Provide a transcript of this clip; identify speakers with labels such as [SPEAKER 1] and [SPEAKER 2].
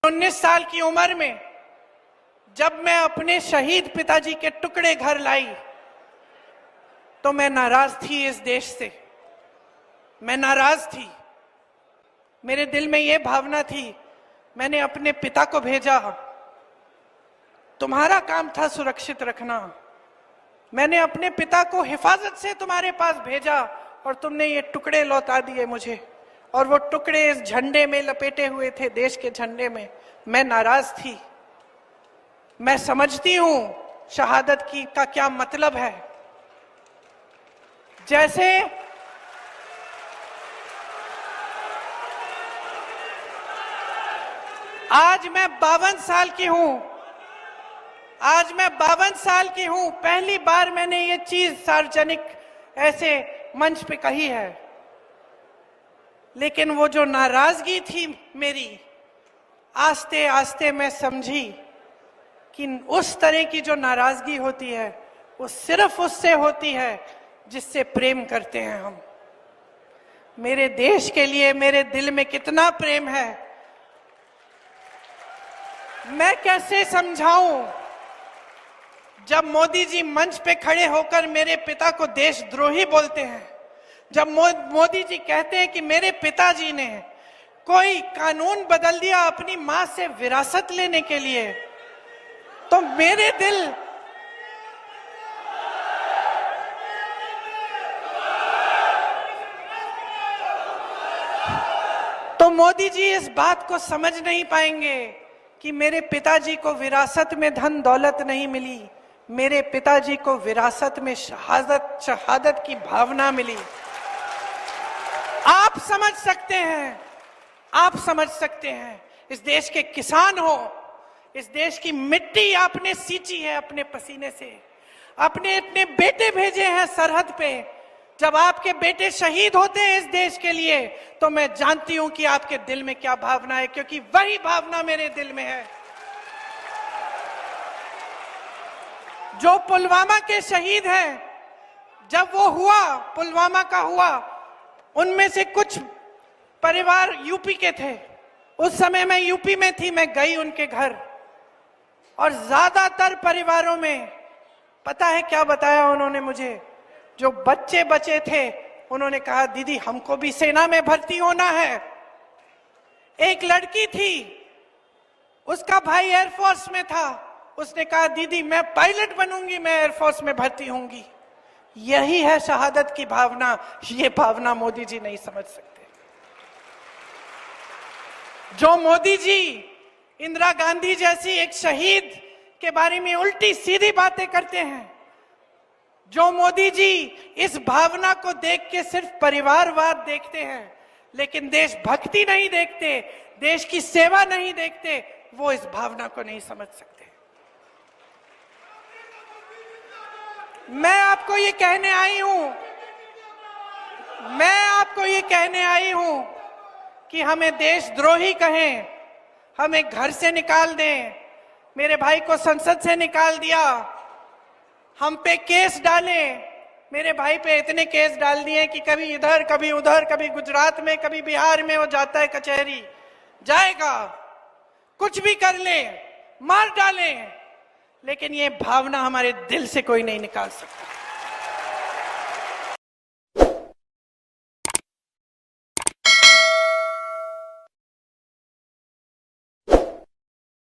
[SPEAKER 1] 19 साल की उम्र में जब मैं अपने शहीद पिताजी के टुकड़े घर लाई तो मैं नाराज थी इस देश से। मैं नाराज थी। मेरे दिल में यह भावना थी, मैंने अपने पिता को भेजा, तुम्हारा काम था सुरक्षित रखना। मैंने अपने पिता को हिफाजत से तुम्हारे पास भेजा और तुमने ये टुकड़े लौटा दिए मुझे, और वो टुकड़े इस झंडे में लपेटे हुए थे, देश के झंडे में। मैं नाराज थी। मैं समझती हूं शहादत की का क्या मतलब है। जैसे आज मैं 52 साल की हूं, आज मैं 52 साल की हूं, पहली बार मैंने ये चीज सार्वजनिक ऐसे मंच पे कही है। लेकिन वो जो नाराजगी थी मेरी, आस्ते आस्ते मैं समझी कि उस तरह की जो नाराजगी होती है वो सिर्फ उससे होती है जिससे प्रेम करते हैं हम। मेरे देश के लिए मेरे दिल में कितना प्रेम है, मैं कैसे समझाऊं। जब मोदी जी मंच पे खड़े होकर मेरे पिता को देशद्रोही बोलते हैं, जब मोदी जी कहते हैं कि मेरे पिताजी ने कोई कानून बदल दिया अपनी मां से विरासत लेने के लिए, तो मेरे दिल तो मोदी जी इस बात को समझ नहीं पाएंगे कि मेरे पिताजी को विरासत में धन दौलत नहीं मिली, मेरे पिताजी को विरासत में शहादत की भावना मिली। आप समझ सकते हैं, आप समझ सकते हैं। इस देश के किसान हो, इस देश की मिट्टी आपने सींची है अपने पसीने से, अपने इतने बेटे भेजे हैं सरहद पे। जब आपके बेटे शहीद होते हैं इस देश के लिए तो मैं जानती हूं कि आपके दिल में क्या भावना है, क्योंकि वही भावना मेरे दिल में है। जो पुलवामा के शहीद हैं, जब वो हुआ, पुलवामा का हुआ, उनमें से कुछ परिवार यूपी के थे। उस समय मैं यूपी में थी, मैं गई उनके घर, और ज्यादातर परिवारों में पता है क्या बताया उन्होंने मुझे? जो बच्चे बचे थे उन्होंने कहा दीदी हमको भी सेना में भर्ती होना है। एक लड़की थी, उसका भाई एयरफोर्स में था, उसने कहा दीदी मैं पायलट बनूंगी, मैं एयरफोर्स में भर्ती होंगी। यही है शहादत की भावना। ये भावना मोदी जी नहीं समझ सकते। जो मोदी जी इंदिरा गांधी जैसी एक शहीद के बारे में उल्टी सीधी बातें करते हैं, जो मोदी जी इस भावना को देख के सिर्फ परिवारवाद देखते हैं लेकिन देशभक्ति नहीं देखते, देश की सेवा नहीं देखते, वो इस भावना को नहीं समझ सकते। मैं आपको ये कहने आई हूं, मैं आपको ये कहने आई हूं कि हमें देशद्रोही कहें, हमें घर से निकाल दें, मेरे भाई को संसद से निकाल दिया, हम पे केस डाले, मेरे भाई पे इतने केस डाल दिए कि कभी इधर कभी उधर, कभी गुजरात में कभी बिहार में वो जाता है कचहरी, जाएगा, कुछ भी कर ले, मार डाले, लेकिन ये भावना हमारे दिल से कोई नहीं निकाल सकता।